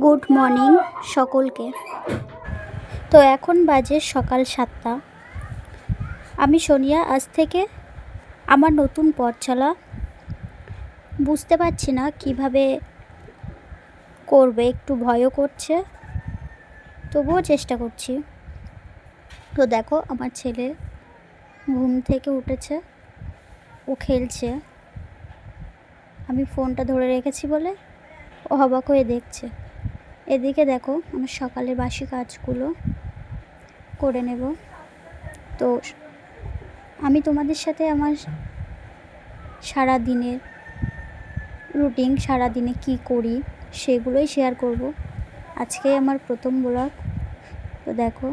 Good morning সকলকে। তো এখন বাজে সকাল 7টা। আমি সোনিয়া আজ থেকে আমার নতুন পথ চলা বুঝতে পারছি না কিভাবে করবে, একটু ভয়ও করছে, তবুও চেষ্টা করছি। তো দেখো আমার ছেলে ঘুম থেকে উঠেছে, ও খেলছে। আমি ফোনটা ধরে রেখেছি বলে ও অবাক হয়ে দেখছে। এদিকে দেখো আমার সকালের বাসি কাজগুলো করে নেব। তো আমি তোমাদের সাথে আমার সারা দিনের রুটিন, সারা দিনে কি করি সেগুলোই শেয়ার করব। আজকে আমার প্রথম ব্লগ। তো দেখো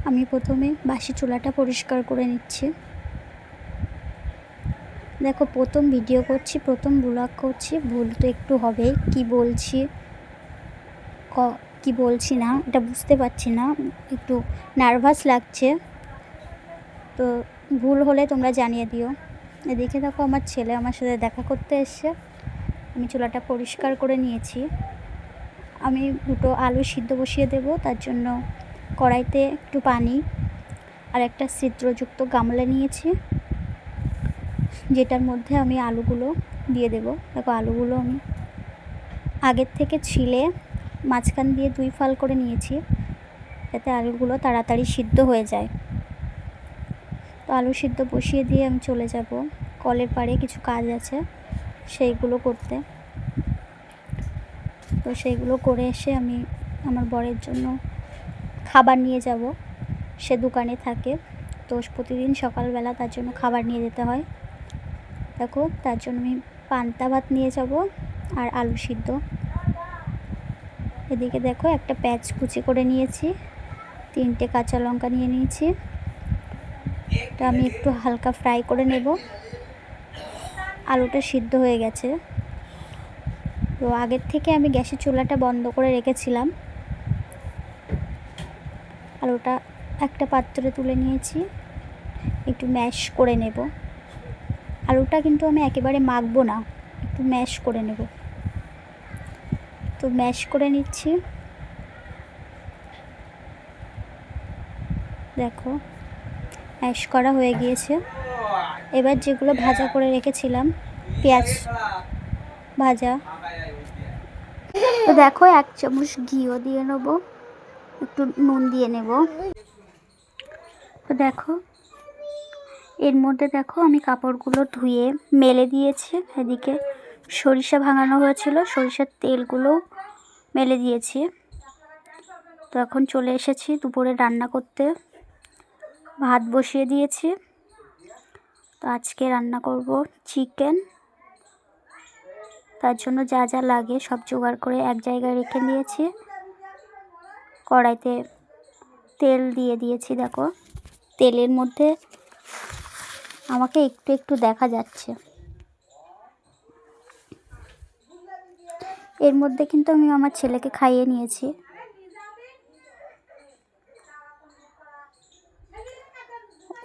আমি প্রথমে বাসি চুলাটা পরিষ্কার করে নিচ্ছি। দেখো প্রথম ভিডিও করছি, প্রথম ব্লগ করছি, ভুল তো একটু হবেই। কি বলছি না এটা বুঝতে পারছি না, একটু নার্ভাস লাগছে। তো ভুল হলে তোমরা জানিয়ে দিও। এদিকে দেখো আমার ছেলে আমার সাথে দেখা করতে এসছে। আমি চুলাটা পরিষ্কার করে নিয়েছি। আমি দুটো আলু সিদ্ধ বসিয়ে দেব, তার জন্য কড়াইতে একটু পানি আর একটা ছিদ্রযুক্ত গামলা নিয়েছি, যেটার মধ্যে আমি আলুগুলো দিয়ে দেব। দেখো আলুগুলো আমি আগের থেকে ছিলে মাঝখান দিয়ে 2 ফাল করে নিয়েছি, যাতে আলুগুলো তাড়াতাড়ি সিদ্ধ হয়ে যায়। তো আলু সিদ্ধ বসিয়ে দিয়ে আমি চলে যাব কলের পাড়ে, কিছু কাজ আছে সেইগুলো করতে। তো সেইগুলো করে এসে আমি আমার বরের জন্য খাবার নিয়ে যাব। সে দোকানে থাকে, তো প্রতিদিন সকালবেলা তার জন্য খাবার নিয়ে যেতে হয়। দেখো তার জন্য আমি পান্তা ভাত নিয়ে যাব আর আলু সিদ্ধ। এদিকে দেখো একটা পেঁয়াজ কুচি করে নিয়েছি, 3টে কাঁচা লঙ্কা নিয়ে নিয়েছি। এটা আমি একটু হালকা ফ্রাই করে নেব। আলুটা সিদ্ধ হয়ে গেছে। তো আগের থেকে আমি গ্যাসের চুলাটা বন্ধ করে রেখেছিলাম। আলুটা একটা পাত্রে তুলে নিয়েছি, একটু ম্যাশ করে নেব। আলুটা কিন্তু আমি একেবারে মাখবো না, একটু ম্যাশ করে নেব। তো ম্যাশ করে নিচ্ছি। দেখো ম্যাশ করা হয়ে গিয়েছে। এবার যেগুলো ভাজা করে রেখেছিলাম, পেঁয়াজ ভাজা, তো দেখো 1 চামচ ঘিও দিয়ে নেব, একটু নুন দিয়ে নেব। তো দেখো এর মধ্যে দেখো আমি কাপড়গুলো ধুয়ে মেলে দিয়েছি। এদিকে সরিষা ভাঙানো হয়েছিল, সরিষার তেলগুলো মেলে দিয়েছি। তো এখন চলে এসেছি দুপুরে রান্না করতে। ভাত বসিয়ে দিয়েছি। তো আজকে রান্না করব চিকেন। তার জন্য যা যা লাগে সব জোগাড় করে এক জায়গায় রেখে দিয়েছি। কড়াইতে তেল দিয়ে দিয়েছি। দেখো তেলের মধ্যে আমাকে একটু একটু দেখা যাচ্ছে। এর মধ্যে কিন্তু আমি আমার ছেলেকে খাইয়ে নিয়েছি।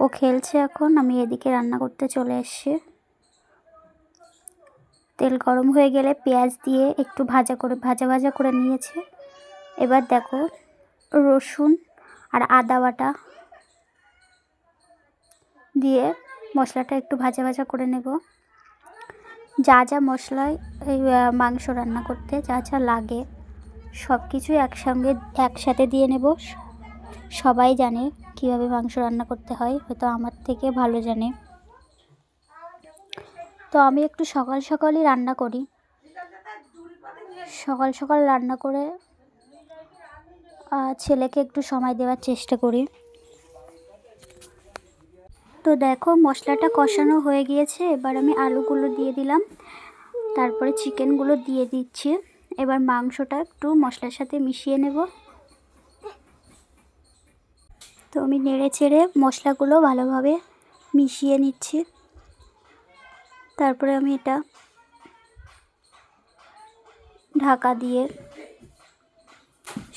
ও খেলছে এখন। আমি এদিকে রান্না করতে চলে এসেছি। তেল গরম হয়ে গেলে পেঁয়াজ দিয়ে একটু ভাজা করে নিয়েছি। এবার দেখো রসুন আর আদা বাটা দিয়ে মশলাটা একটু ভাজা করে নেব। যা যা মশলায় এই মাংস রান্না করতে যা যা লাগে সব কিছু একসাথে দিয়ে নেব। সবাই জানে কিভাবে মাংস রান্না করতে হয়, হয়তো আমার থেকে ভালো জানে। তো আমি একটু সকালই রান্না করি। সকাল রান্না করে ছেলেকে একটু সময় দেওয়ার চেষ্টা করি। তো দেখো মশলাটা কষানো হয়ে গিয়েছে। এবার আমি আলুগুলো দিয়ে দিলাম, তারপরে চিকেনগুলো দিয়ে দিচ্ছি। এবার মাংসটা একটু মশলার সাথে মিশিয়ে নেব। তো আমি নেড়ে চেড়ে মশলাগুলো ভালোভাবে মিশিয়ে নিচ্ছি। তারপরে আমি এটা ঢাকা দিয়ে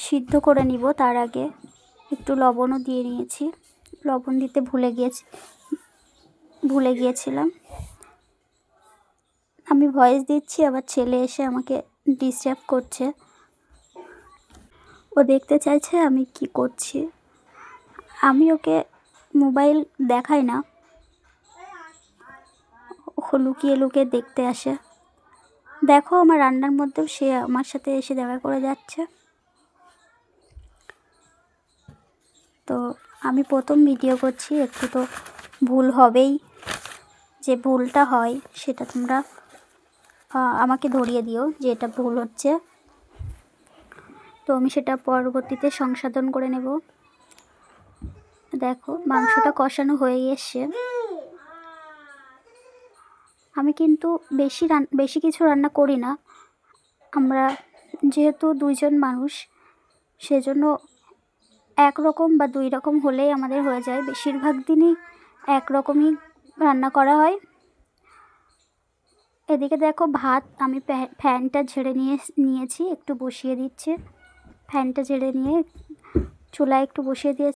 সিদ্ধ করে নিব। তার আগে একটু লবণও দিয়ে নিয়েছি, লবণ দিতে ভুলে গিয়েছিলাম। আমি ভয়েস দিচ্ছি, আবার ছেলে এসে আমাকে ডিস্টার্ব করছে। ও দেখতে চাইছে আমি কি করছি। আমি ওকে মোবাইল দেখাই না, ও লুকিয়ে লুকিয়ে দেখতে আসে। দেখো আমার রান্নার মধ্যেও সে আমার সাথে এসে দেখা করে যাচ্ছে। তো আমি প্রথম ভিডিও করছি, একটু তো ভুল হবেই। যে ভুলটা হয় সেটা তোমরা আমাকে ধরিয়ে দিও যে এটা ভুল হচ্ছে। তো আমি সেটা পরবর্তীতে সংশোধন করে নেব। দেখো মাংসটা কষানো হয়ে এসছে। আমি কিন্তু বেশি কিছু রান্না করি না। আমরা যেহেতু দুইজন মানুষ, সেজন্য একরকম বা দুই রকম হলেই আমাদের হয়ে যায়। বেশিরভাগ দিনই একরকমই রান্না করা হয়। এদিকে দেখো ভাত আমি ফ্যানটা ঝেড়ে নিয়েছি, একটু বসিয়ে দিচ্ছি। ফ্যানটা ঝেড়ে নিয়ে চুলায় একটু বসিয়ে দিয়ে